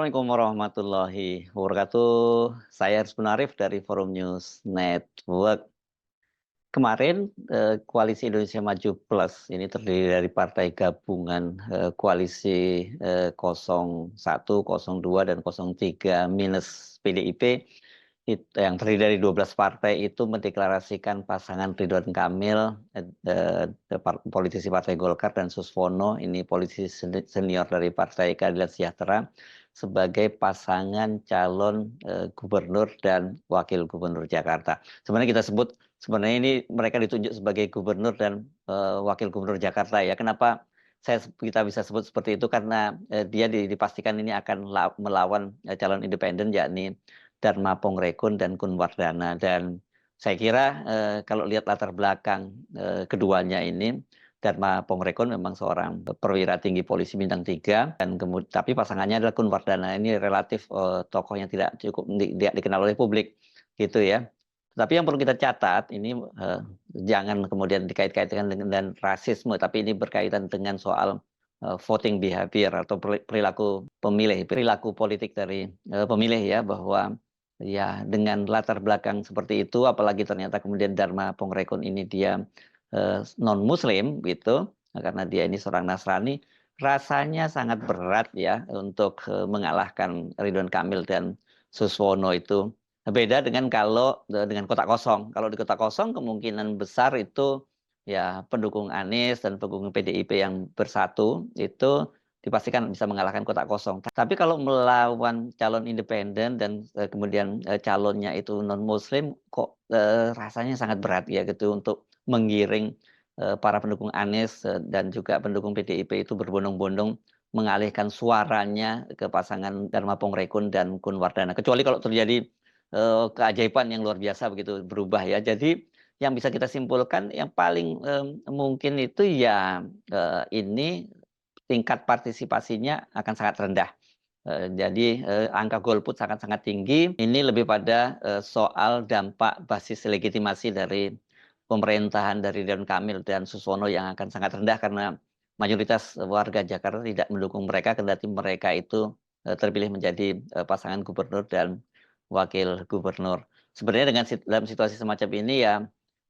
Assalamualaikum warahmatullahi wabarakatuh. Saya Rizwan Arif dari Forum News Network. Kemarin Koalisi Indonesia Maju Plus ini terdiri dari partai gabungan koalisi 01, 02, dan 03 minus PDIP yang terdiri dari 12 partai itu mendeklarasikan pasangan Ridwan Kamil, politisi Partai Golkar, dan Suswono, ini politisi senior dari Partai Keadilan Sejahtera, sebagai pasangan calon gubernur dan wakil gubernur Jakarta. Sebenarnya ini mereka ditunjuk sebagai gubernur dan wakil gubernur Jakarta ya. Kenapa kita bisa sebut seperti itu? Karena dia dipastikan ini akan melawan calon independen, yakni Dharma Pongrekun dan Kun Wardana. Dan saya kira kalau lihat latar belakang keduanya ini, Dharma Pongrekun memang seorang perwira tinggi polisi bintang 3, dan kemudian tapi pasangannya adalah Kun Wardana. Ini relatif tokoh yang tidak cukup dikenal oleh publik gitu ya. Tapi yang perlu kita catat ini jangan kemudian dikait-kaitkan dengan rasisme, tapi ini berkaitan dengan soal voting behavior atau perilaku pemilih, perilaku politik dari pemilih ya, bahwa ya dengan latar belakang seperti itu, apalagi ternyata kemudian Dharma Pongrekun ini dia non-Muslim gitu, karena dia ini seorang Nasrani, rasanya sangat berat ya untuk mengalahkan Ridwan Kamil dan Suswono itu. Beda dengan kalau dengan kotak kosong. Kalau di kotak kosong kemungkinan besar itu ya pendukung Anies dan pendukung PDIP yang bersatu itu dipastikan bisa mengalahkan kotak kosong. Tapi kalau melawan calon independen dan kemudian calonnya itu non-Muslim, kok rasanya sangat berat ya gitu untuk menggiring para pendukung Anies dan juga pendukung PDIP itu berbondong-bondong mengalihkan suaranya ke pasangan Dharma Pongrekun dan Kun Wardana. Kecuali kalau terjadi keajaiban yang luar biasa begitu berubah ya. Jadi yang bisa kita simpulkan yang paling mungkin itu ya ini tingkat partisipasinya akan sangat rendah. Jadi angka golput sangat-sangat tinggi. Ini lebih pada soal dampak basis legitimasi dari pemerintahan dari Ridwan Kamil dan Suswono yang akan sangat rendah karena mayoritas warga Jakarta tidak mendukung mereka, kendati mereka itu terpilih menjadi pasangan gubernur dan wakil gubernur. Sebenarnya dalam situasi semacam ini ya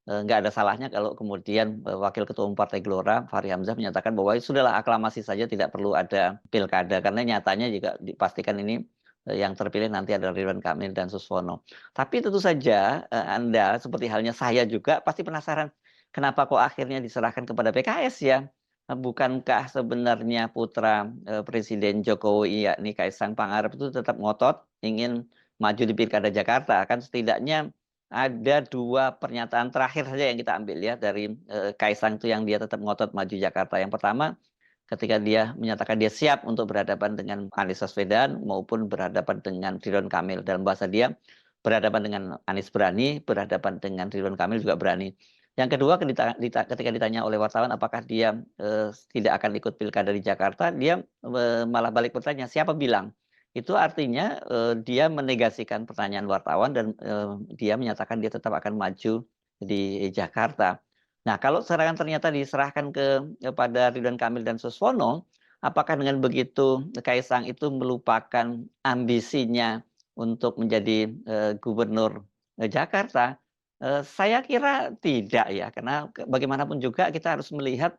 nggak ada salahnya kalau kemudian Wakil Ketua Umum Partai Gelora, Fahri Hamzah, menyatakan bahwa sudahlah aklamasi saja, tidak perlu ada pilkada. Karena nyatanya juga dipastikan ini yang terpilih nanti adalah Ridwan Kamil dan Suswono. Tapi tentu saja Anda, seperti halnya saya juga, pasti penasaran kenapa kok akhirnya diserahkan kepada PKS ya? Bukankah sebenarnya putra Presiden Jokowi, yakni Kaisang Pangarep, itu tetap ngotot ingin maju di Pilkada Jakarta? Kan setidaknya ada dua pernyataan terakhir saja yang kita ambil ya dari Kaisang itu, yang dia tetap ngotot maju Jakarta. Yang pertama, ketika dia menyatakan dia siap untuk berhadapan dengan Anies Baswedan maupun berhadapan dengan Ridwan Kamil. Dalam bahasa dia, berhadapan dengan Anies berani, berhadapan dengan Ridwan Kamil juga berani. Yang kedua, ketika ditanya oleh wartawan apakah dia tidak akan ikut pilkada di Jakarta, dia malah balik bertanya, siapa bilang? Itu artinya dia menegasikan pertanyaan wartawan dan dia menyatakan dia tetap akan maju di Jakarta. Nah, kalau serangan ternyata diserahkan kepada Ridwan Kamil dan Suswono, apakah dengan begitu Kaisang itu melupakan ambisinya untuk menjadi gubernur Jakarta? Saya kira tidak ya, karena bagaimanapun juga kita harus melihat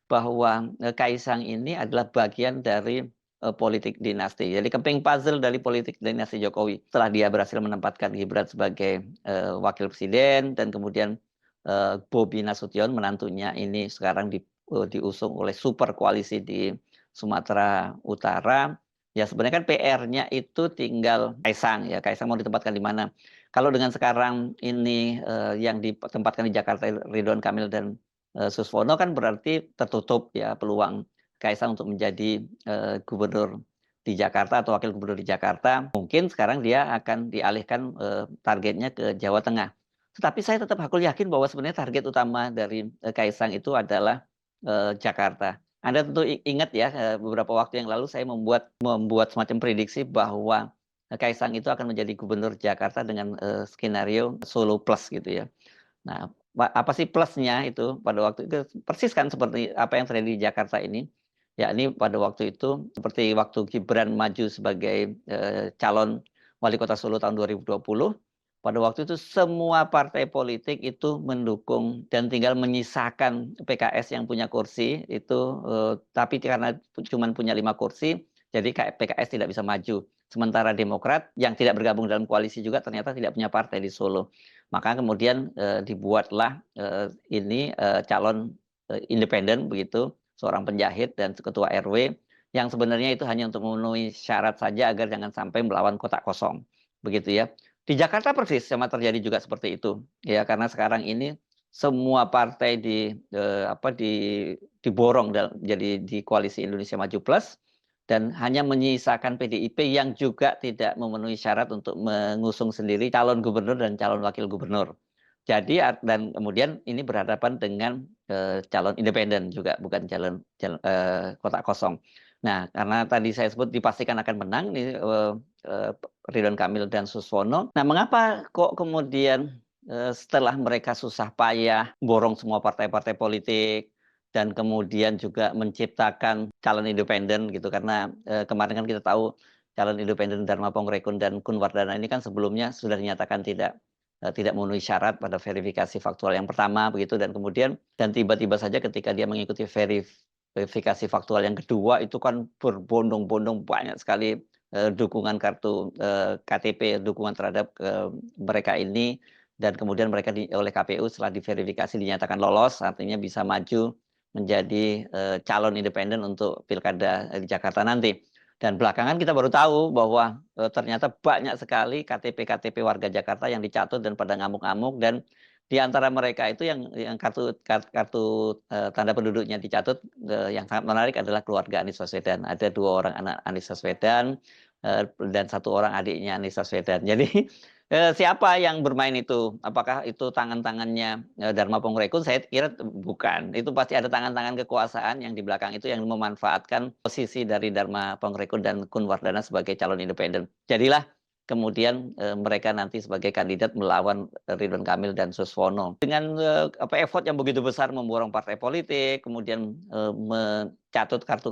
bahwa Kaisang ini adalah bagian dari politik dinasti. Jadi keping puzzle dari politik dinasti Jokowi. Setelah dia berhasil menempatkan Gibran sebagai wakil presiden, dan kemudian Bobi Nasution menantunya ini sekarang diusung oleh super koalisi di Sumatera Utara. Ya sebenarnya kan PR-nya itu tinggal Kaisang ya. Kaisang mau ditempatkan di mana? Kalau dengan sekarang ini yang ditempatkan di Jakarta Ridwan Kamil dan Suswono, kan berarti tertutup ya peluang Kaisang untuk menjadi gubernur di Jakarta atau wakil gubernur di Jakarta. Mungkin sekarang dia akan dialihkan targetnya ke Jawa Tengah. Tetapi saya tetap hakul yakin bahwa sebenarnya target utama dari Kaisang itu adalah Jakarta. Anda tentu ingat ya, beberapa waktu yang lalu saya membuat semacam prediksi bahwa Kaisang itu akan menjadi gubernur Jakarta dengan skenario Solo plus gitu ya. Nah, apa sih plusnya itu pada waktu itu? Persis kan seperti apa yang terjadi di Jakarta ini. yakni pada waktu itu seperti waktu Gibran maju sebagai calon wali kota Solo tahun 2020, pada waktu itu semua partai politik itu mendukung dan tinggal menyisakan PKS yang punya kursi itu, tapi karena cuma punya 5 kursi, jadi PKS tidak bisa maju. Sementara Demokrat yang tidak bergabung dalam koalisi juga ternyata tidak punya partai di Solo. Maka kemudian dibuatlah ini calon independen begitu, seorang penjahit dan ketua RW yang sebenarnya itu hanya untuk memenuhi syarat saja agar jangan sampai melawan kotak kosong. Begitu ya. Di Jakarta persis sama terjadi juga seperti itu. Ya, karena sekarang ini semua partai diborong jadi di koalisi Indonesia Maju Plus dan hanya menyisakan PDIP yang juga tidak memenuhi syarat untuk mengusung sendiri calon gubernur dan calon wakil gubernur. Jadi dan kemudian ini berhadapan dengan calon independen juga, bukan calon kotak kosong. Nah, karena tadi saya sebut dipastikan akan menang nih Ridwan Kamil dan Suswono. Nah, mengapa kok kemudian setelah mereka susah payah borong semua partai-partai politik dan kemudian juga menciptakan calon independen gitu, karena kemarin kan kita tahu calon independen Dharma Pongrekun dan Kun Wardana ini kan sebelumnya sudah dinyatakan tidak memenuhi syarat pada verifikasi faktual yang pertama begitu, dan kemudian tiba-tiba saja ketika dia mengikuti verifikasi faktual yang kedua itu kan berbondong-bondong banyak sekali dukungan kartu KTP, dukungan terhadap mereka ini, dan kemudian mereka oleh KPU setelah diverifikasi dinyatakan lolos, artinya bisa maju menjadi calon independen untuk pilkada di Jakarta nanti. Dan belakangan kita baru tahu bahwa ternyata banyak sekali KTP warga Jakarta yang dicatut dan pada ngamuk-ngamuk, dan di antara mereka itu yang kartu tanda penduduknya dicatut, yang sangat menarik adalah keluarga Anies Baswedan. Ada 2 orang anak Anies Baswedan dan 1 orang adiknya Anies Baswedan. Jadi siapa yang bermain itu? Apakah itu tangan-tangannya Dharma Pongrekun? Saya kira bukan. Itu pasti ada tangan-tangan kekuasaan yang di belakang itu yang memanfaatkan posisi dari Dharma Pongrekun dan Kun Wardana sebagai calon independen. Jadilah kemudian mereka nanti sebagai kandidat melawan Ridwan Kamil dan Suswono. Dengan effort yang begitu besar memborong partai politik, kemudian mencatut kartu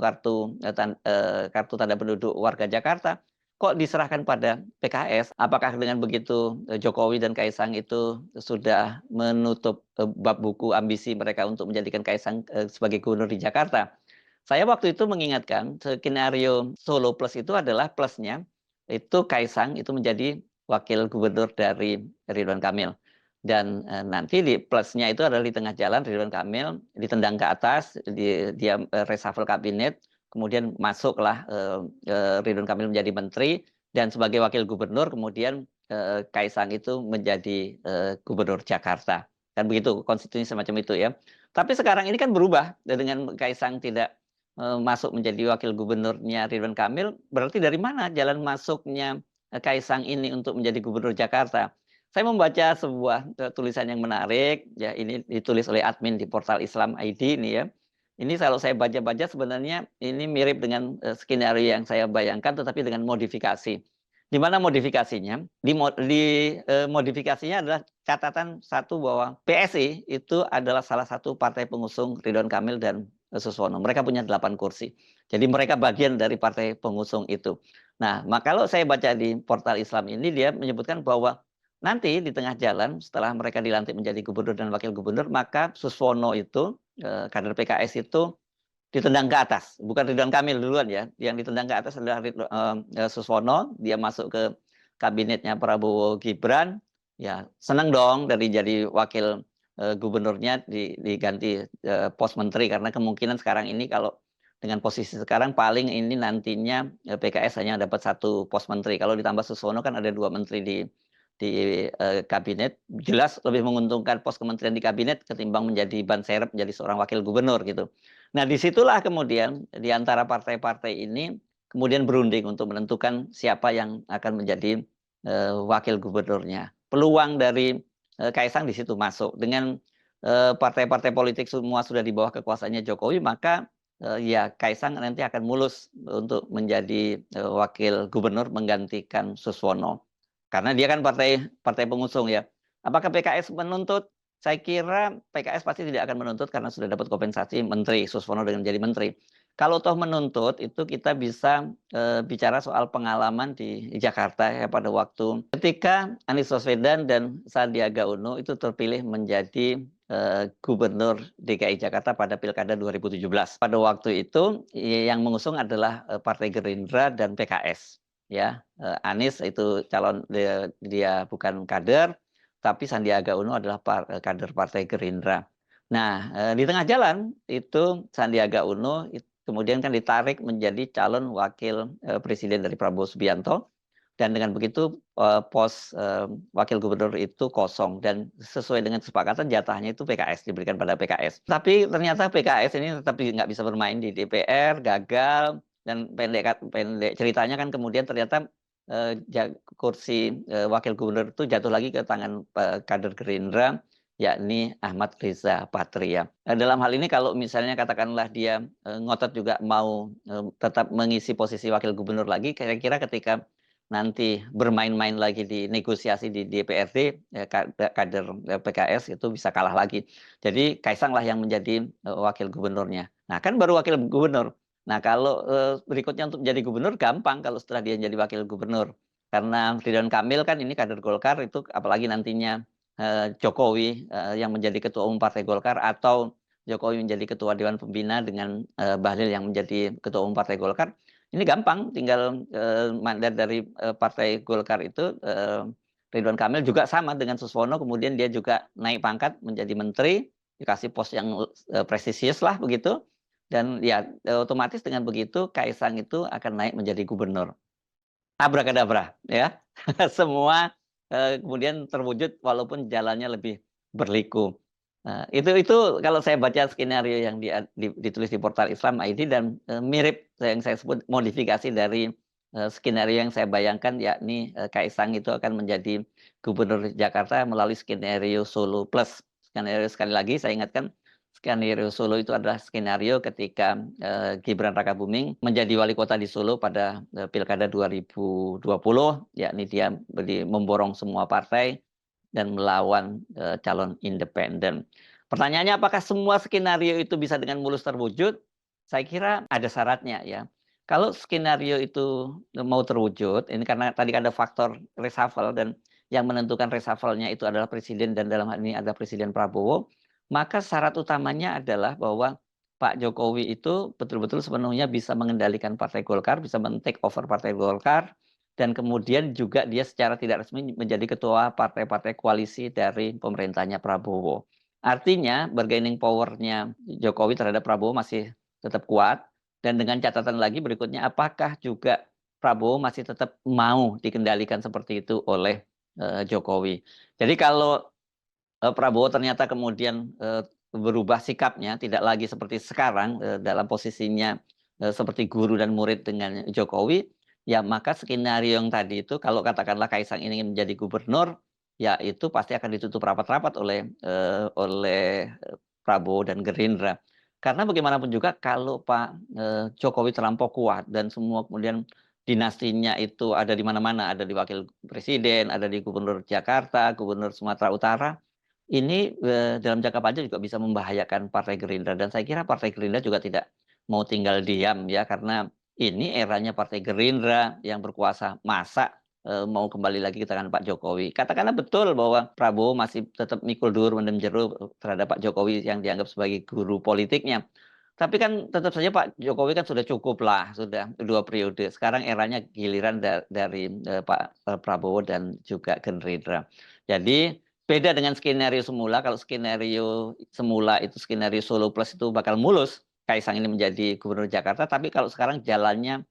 tanda penduduk warga Jakarta, kok diserahkan pada PKS? Apakah dengan begitu Jokowi dan Kaisang itu sudah menutup bab buku ambisi mereka untuk menjadikan Kaisang sebagai gubernur di Jakarta? Saya waktu itu mengingatkan skenario Solo Plus itu adalah plusnya itu Kaisang itu menjadi wakil gubernur dari Ridwan Kamil. Dan nanti di plusnya itu adalah di tengah jalan Ridwan Kamil ditendang ke atas, dia reshuffle kabinet, kemudian masuklah Ridwan Kamil menjadi menteri, dan sebagai wakil gubernur kemudian Kaisang itu menjadi gubernur Jakarta. Kan begitu, konstitusi semacam itu ya. Tapi sekarang ini kan berubah dengan Kaisang tidak masuk menjadi wakil gubernurnya Ridwan Kamil, berarti dari mana jalan masuknya Kaisang ini untuk menjadi gubernur Jakarta? Saya membaca sebuah tulisan yang menarik, ya ini ditulis oleh admin di portal Islam ID ini ya. Ini kalau saya baca-baca sebenarnya ini mirip dengan skenario yang saya bayangkan, tetapi dengan modifikasi. Di mana modifikasinya? Modifikasinya adalah catatan satu bahwa PSI itu adalah salah satu partai pengusung Ridwan Kamil dan Suswono. Mereka punya 8 kursi. Jadi mereka bagian dari partai pengusung itu. Nah, kalau saya baca di portal Islam ini, dia menyebutkan bahwa nanti di tengah jalan setelah mereka dilantik menjadi gubernur dan wakil gubernur, maka Suswono itu, kader PKS itu ditendang ke atas. Bukan Ridwan Kamil duluan ya. Yang ditendang ke atas adalah Suswono. Dia masuk ke kabinetnya Prabowo Gibran. Ya, senang dong dari jadi wakil gubernurnya diganti pos menteri, karena kemungkinan sekarang ini kalau dengan posisi sekarang paling ini nantinya PKS hanya dapat 1 pos menteri. Kalau ditambah Suswono kan ada 2 menteri di kabinet, jelas lebih menguntungkan pos kementerian di kabinet ketimbang menjadi ban serep menjadi seorang wakil gubernur gitu. Nah, disitulah kemudian di antara partai-partai ini kemudian berunding untuk menentukan siapa yang akan menjadi wakil gubernurnya. Peluang dari Kaisang di situ masuk. Dengan partai-partai politik semua sudah di bawah kekuasaannya Jokowi, maka ya Kaisang nanti akan mulus untuk menjadi wakil gubernur menggantikan Suswono. Karena dia kan partai pengusung ya. Apakah PKS menuntut? saya kira PKS pasti tidak akan menuntut karena sudah dapat kompensasi menteri, Suswono dengan jadi menteri. Kalau toh menuntut itu kita bisa bicara soal pengalaman di Jakarta ya pada waktu ketika Anies Baswedan dan Sandiaga Uno itu terpilih menjadi Gubernur DKI Jakarta pada Pilkada 2017. Pada waktu itu yang mengusung adalah Partai Gerindra dan PKS. Ya, Anies itu calon dia bukan kader, tapi Sandiaga Uno adalah kader Partai Gerindra. Nah, di tengah jalan itu Sandiaga Uno kemudian kan ditarik menjadi calon wakil presiden dari Prabowo Subianto, dan dengan begitu pos wakil gubernur itu kosong, dan sesuai dengan kesepakatan jatahnya itu PKS, diberikan pada PKS. Tapi ternyata PKS ini tetap nggak bisa bermain di DPR, gagal, dan pendek ceritanya kan kemudian ternyata kursi wakil gubernur itu jatuh lagi ke tangan kader Gerindra, yakni Ahmad Riza Patria. Dalam hal ini kalau misalnya katakanlah dia ngotot juga mau tetap mengisi posisi wakil gubernur lagi, kira-kira ketika nanti bermain-main lagi di negosiasi di DPRD, kader PKS itu bisa kalah lagi. Jadi Kaisang lah yang menjadi wakil gubernurnya. Nah kan baru wakil gubernur. Nah kalau berikutnya untuk menjadi gubernur gampang kalau setelah dia jadi wakil gubernur. Karena Ridwan Kamil kan ini kader Golkar, itu apalagi nantinya Jokowi yang menjadi ketua umum Partai Golkar, atau Jokowi menjadi ketua Dewan Pembina dengan Bahlil yang menjadi ketua umum Partai Golkar, ini gampang, tinggal mandat dari Partai Golkar itu Ridwan Kamil juga sama dengan Suswono, kemudian dia juga naik pangkat menjadi menteri, dikasih pos yang presisius lah begitu, dan ya otomatis dengan begitu Kaisang itu akan naik menjadi gubernur. Abrakadabra, ya. Semua kemudian terwujud walaupun jalannya lebih berliku. Nah, itu kalau saya baca skenario yang ditulis di portal Islam ID, dan mirip yang saya sebut modifikasi dari skenario yang saya bayangkan, yakni Kaisang itu akan menjadi gubernur Jakarta melalui skenario Solo Plus. Skenario, sekali lagi saya ingatkan, skenario Solo itu adalah skenario ketika Gibran Rakabuming menjadi wali kota di Solo pada Pilkada 2020, yakni dia memborong semua partai dan melawan calon independen. Pertanyaannya, apakah semua skenario itu bisa dengan mulus terwujud? Saya kira ada syaratnya ya. Kalau skenario itu mau terwujud, ini karena tadi ada faktor reshuffle, dan yang menentukan reshuffle-nya itu adalah presiden, dan dalam hal ini ada Presiden Prabowo, maka syarat utamanya adalah bahwa Pak Jokowi itu betul-betul sepenuhnya bisa mengendalikan Partai Golkar, bisa men-take over Partai Golkar, dan kemudian juga dia secara tidak resmi menjadi ketua partai-partai koalisi dari pemerintahnya Prabowo. Artinya bargaining power-nya Jokowi terhadap Prabowo masih tetap kuat, dan dengan catatan lagi berikutnya, apakah juga Prabowo masih tetap mau dikendalikan seperti itu oleh Jokowi. Jadi kalau Prabowo ternyata kemudian berubah sikapnya, tidak lagi seperti sekarang dalam posisinya seperti guru dan murid dengan Jokowi, ya maka skenario yang tadi itu, kalau katakanlah Kaisang ingin menjadi gubernur, ya itu pasti akan ditutup rapat-rapat oleh Prabowo dan Gerindra. Karena bagaimanapun juga kalau Pak Jokowi terlampau kuat dan semua kemudian dinastinya itu ada di mana-mana, ada di wakil presiden, ada di gubernur Jakarta, gubernur Sumatera Utara, ini dalam jangka panjang juga bisa membahayakan Partai Gerindra, dan saya kira Partai Gerindra juga tidak mau tinggal diam ya, karena ini eranya Partai Gerindra yang berkuasa, masa mau kembali lagi ke tangan Pak Jokowi. Katakanlah betul bahwa Prabowo masih tetap mikul dur mendem jeruk terhadap Pak Jokowi yang dianggap sebagai guru politiknya. Tapi kan tetap saja Pak Jokowi kan sudah cukup lah, sudah 2 periode. Sekarang eranya giliran dari Pak Prabowo dan juga Gerindra. Jadi beda dengan skenario semula. Kalau skenario semula itu skenario Solo Plus itu bakal mulus, Kaisang ini menjadi gubernur Jakarta. Tapi kalau sekarang jalannya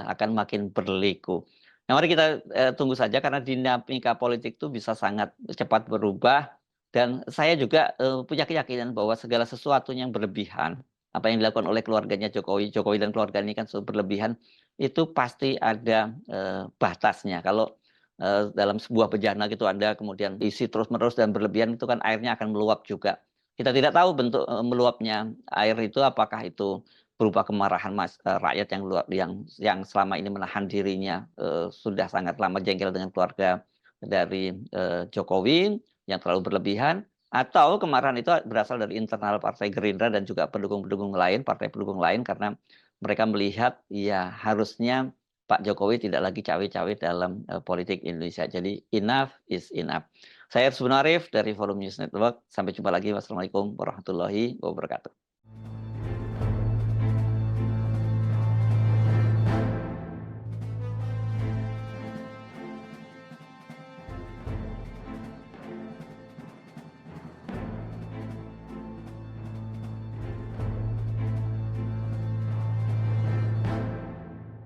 akan makin berliku. Nah, mari kita tunggu saja, karena dinamika politik itu bisa sangat cepat berubah. Dan saya juga punya keyakinan bahwa segala sesuatu yang berlebihan, apa yang dilakukan oleh keluarganya Jokowi dan keluarga ini kan berlebihan, itu pasti ada batasnya. Kalau dalam sebuah bejana gitu Anda kemudian isi terus-menerus dan berlebihan, itu kan airnya akan meluap juga. Kita tidak tahu bentuk meluapnya air itu, apakah itu berupa kemarahan rakyat yang selama ini menahan dirinya, sudah sangat lama jengkel dengan keluarga dari Jokowi yang terlalu berlebihan, Atau kemarahan itu berasal dari internal Partai Gerindra dan juga pendukung-pendukung lain, partai pendukung lain, karena mereka melihat ya harusnya Pak Jokowi tidak lagi cawe-cawe dalam politik Indonesia. Jadi enough is enough. Saya Arif dari Forum News Network. Sampai jumpa lagi. Wassalamualaikum warahmatullahi wabarakatuh.